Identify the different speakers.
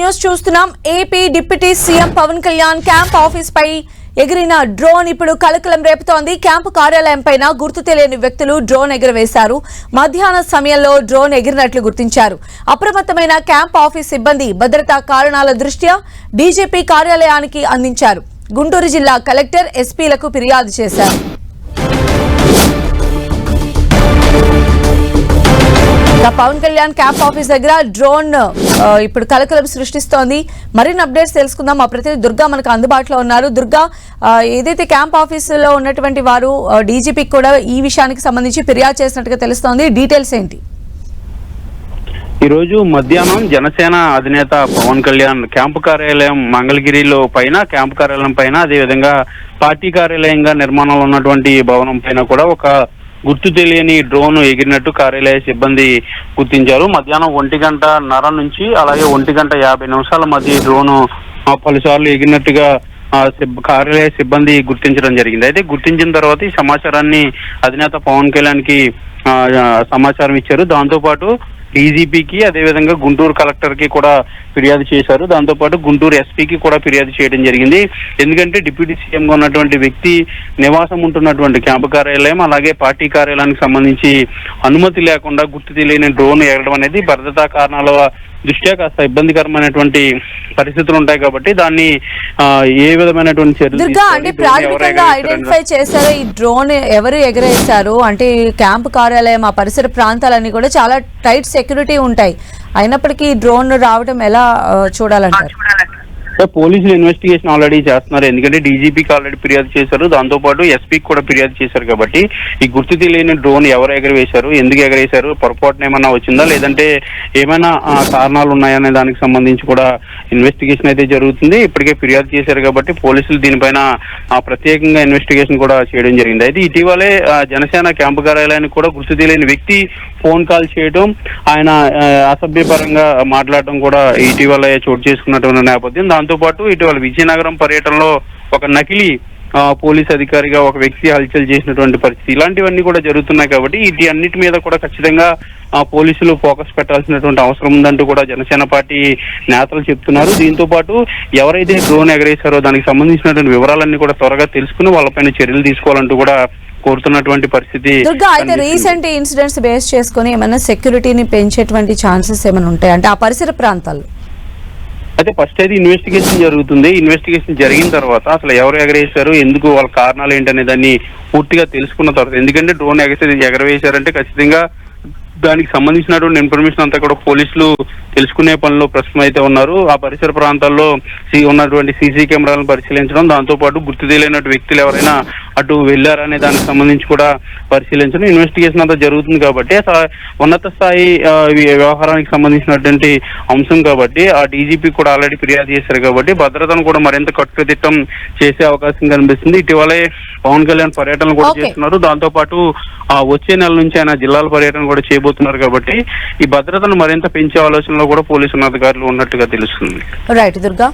Speaker 1: News చూస్తున్నాం. AP deputy CM Pawan Kalyan camp office పై ఎగిరిన డ్రోన్ ఇప్పుడు కలకలం రేపుతోంది. క్యాంపు కార్యాలయం పైన గుర్తు తెలియని వ్యక్తులు డ్రోన్ ఎగురవేశారు. మధ్యాహ్న సమయంలో డ్రోన్ ఎగిరినట్లు గుర్తించారు. అప్రమత్తమైన క్యాంప్ ఆఫీస్ సిబ్బంది భద్రతా కారణాల దృష్ట్యా డీజీపీ కార్యాలయానికి అందించారు. గుంటూరు జిల్లా కలెక్టర్ ఎస్పీలకు ఫిర్యాదు చేశారు. పవన్ కళ్యాణ్ క్యాంప్ ఆఫీస్ దగ్గర డ్రోన్ ఇప్పుడు కలకలం సృష్టిస్తోంది. మరిన్ని అప్డేట్స్ తెలుసుకుందాం. మా ప్రతినిధి దుర్గా మనకు అందుబాటులో ఉన్నారు. దుర్గా, ఏదైతే క్యాంప్ ఆఫీసులో ఉన్నటువంటి వారు డీజీపీకి కూడా ఈ విషయానికి సంబంధించి ఫిర్యాదు చేసినట్టుగా తెలుస్తోంది. డీటెయిల్స్ ఏంటి?
Speaker 2: ఈ రోజు మధ్యాహ్నం జనసేన అధినేత పవన్ కళ్యాణ్ క్యాంపు కార్యాలయం మంగళగిరిలో పైన క్యాంపు కార్యాలయం పైన అదేవిధంగా పార్టీ కార్యాలయంగా నిర్మాణంలో ఉన్నటువంటి భవనం పైన కూడా ఒక గుర్తు తెలియని డ్రోన్ ఎగిరినట్టు కార్యాలయ సిబ్బంది గుర్తించారు. మధ్యాహ్నం 1:30 నుంచి అలాగే 1:50 మధ్య డ్రోన్ పలుసార్లు ఎగిరినట్టుగా కార్యాలయ సిబ్బంది గుర్తించడం జరిగింది. అయితే గుర్తించిన తర్వాత ఈ సమాచారాన్ని అధినేత పవన్ కళ్యాణ్ కి సమాచారం ఇచ్చారు. దాంతోపాటు డీజీపీకి అదేవిధంగా గుంటూరు కలెక్టర్ కి కూడా ఫిర్యాదు చేశారు. దాంతోపాటు గుంటూరు ఎస్పీకి కూడా ఫిర్యాదు చేయడం జరిగింది. ఎందుకంటే డిప్యూటీ సీఎం గా ఉన్నటువంటి వ్యక్తి నివాసం ఉంటున్నటువంటి క్యాంపు కార్యాలయం అలాగే పార్టీ కార్యాలయానికి సంబంధించి అనుమతి లేకుండా గుర్తు తెలియని డ్రోన్ ఎగరడం అనేది భద్రతా కారణాల దృష్ట్యా కాస్త ఇబ్బందికరమైనటువంటి పరిస్థితులు ఉంటాయి కాబట్టి దాన్ని ఏ విధమైనటువంటి చర్యలు
Speaker 1: అంటే ప్రాథమికంగా ఐడెంటిఫై చేశారు ఈ డ్రోన్ ఎవరు ఎగరేశారు అంటే క్యాంపు కార్యాలయం ఆ పరిసర ప్రాంతాలన్నీ కూడా చాలా టైట్ సెక్యూరిటీ ఉంటాయి. అయినప్పటికీ డ్రోన్ రావడం ఎలా చూడాలంటారు?
Speaker 2: పోలీసులు ఇన్వెస్టిగేషన్ ఆల్రెడీ చేస్తున్నారు. ఎందుకంటే డీజీపీకి ఆల్రెడీ ఫిర్యాదు చేశారు. దాంతోపాటు ఎస్పీకి కూడా ఫిర్యాదు చేశారు. కాబట్టి ఈ గుర్తు తెలియని డ్రోన్ ఎవరు ఎగరవేశారు, ఎందుకు ఎగరేశారు, పొరపాటున ఏమన్నా వచ్చిందా లేదంటే ఏమైనా కారణాలు ఉన్నాయనే దానికి సంబంధించి కూడా ఇన్వెస్టిగేషన్ అయితే జరుగుతుంది. ఇప్పటికే ఫిర్యాదు చేశారు కాబట్టి పోలీసులు దీనిపైన ప్రత్యేకంగా ఇన్వెస్టిగేషన్ కూడా చేయడం జరిగింది. అయితే ఇటీవలే జనసేన క్యాంపు కార్యాలయానికి కూడా గుర్తు తెలియని వ్యక్తి ఫోన్ కాల్ చేయడం, ఆయన అసభ్యపరంగా మాట్లాడటం కూడా ఇటీవలే చోటు చేసుకున్నటువంటి నేపథ్యం. దాంతోపాటు ఇటీవల విజయనగరం పర్యటనలో ఒక నకిలీ పోలీస్ అధికారిగా ఒక వ్యక్తి హల్చల్ చేసినటువంటి పరిస్థితి, ఇలాంటివన్నీ కూడా జరుగుతున్నాయి. కాబట్టి వీటి అన్నిటి మీద కూడా ఖచ్చితంగా పోలీసులు ఫోకస్ పెట్టాల్సినటువంటి అవసరం ఉందంటూ కూడా జనసేన పార్టీ నేతలు చెప్తున్నారు. దీంతో పాటు ఎవరైతే డ్రోన్ ఎగరేశారో దానికి సంబంధించినటువంటి వివరాలన్నీ కూడా త్వరగా తెలుసుకుని వాళ్ళపైన చర్యలు తీసుకోవాలంటూ కూడా కోరుతున్నటువంటి పరిస్థితి.
Speaker 1: అయితే రీసెంట్ ఇన్సిడెంట్స్ బేస్ చేసుకుని ఏమైనా సెక్యూరిటీని పెంచేటువంటి ఛాన్సెస్ ఏమైనా ఉంటాయి అంటే ఆ పరిసర ప్రాంతాల్లో?
Speaker 2: అయితే ఫస్ట్ అయితే ఇన్వెస్టిగేషన్ జరుగుతుంది. ఇన్వెస్టిగేషన్ జరిగిన తర్వాత అసలు ఎవరు ఎగరేశారు, ఎందుకు వాళ్ళ కారణాలు ఏంటనే దాన్ని పూర్తిగా తెలుసుకున్న తర్వాత, ఎందుకంటే డ్రోన్ ఎగరవేశారంటే ఖచ్చితంగా దానికి సంబంధించినటువంటి ఇన్ఫర్మేషన్ అంతా కూడా పోలీసులు తెలుసుకునే పనిలో ప్రస్తుతం అయితే ఉన్నారు. ఆ పరిసర ప్రాంతాల్లో ఉన్నటువంటి సీసీ కెమెరాలను పరిశీలించడం, దాంతోపాటు గుర్తు తెలియనటువంటి వ్యక్తులు ఎవరైనా అటు వెళ్లారనే దానికి సంబంధించి కూడా పరిశీలించడం, ఇన్వెస్టిగేషన్ అంతా జరుగుతుంది. కాబట్టి ఉన్నత స్థాయి వ్యవహారానికి సంబంధించినటువంటి అంశం కాబట్టి ఆ డీజీపీ కూడా ఆల్రెడీ ఫిర్యాదు చేశారు. కాబట్టి భద్రతను కూడా మరింత కట్టుదిట్టం చేసే అవకాశం కనిపిస్తుంది. ఇటీవలే పవన్ కళ్యాణ్ పర్యటనలు కూడా చేస్తున్నారు. దాంతోపాటు వచ్చే నెల నుంచి ఆయన జిల్లాల పర్యటన కూడా చేయబోతున్నారు. కాబట్టి ఈ భద్రతను మరింత పెంచే ఆలోచనలో కూడా పోలీసు ఉన్నతాధికారులు ఉన్నట్టుగా తెలుస్తుంది.
Speaker 1: రైట్ దుర్గా.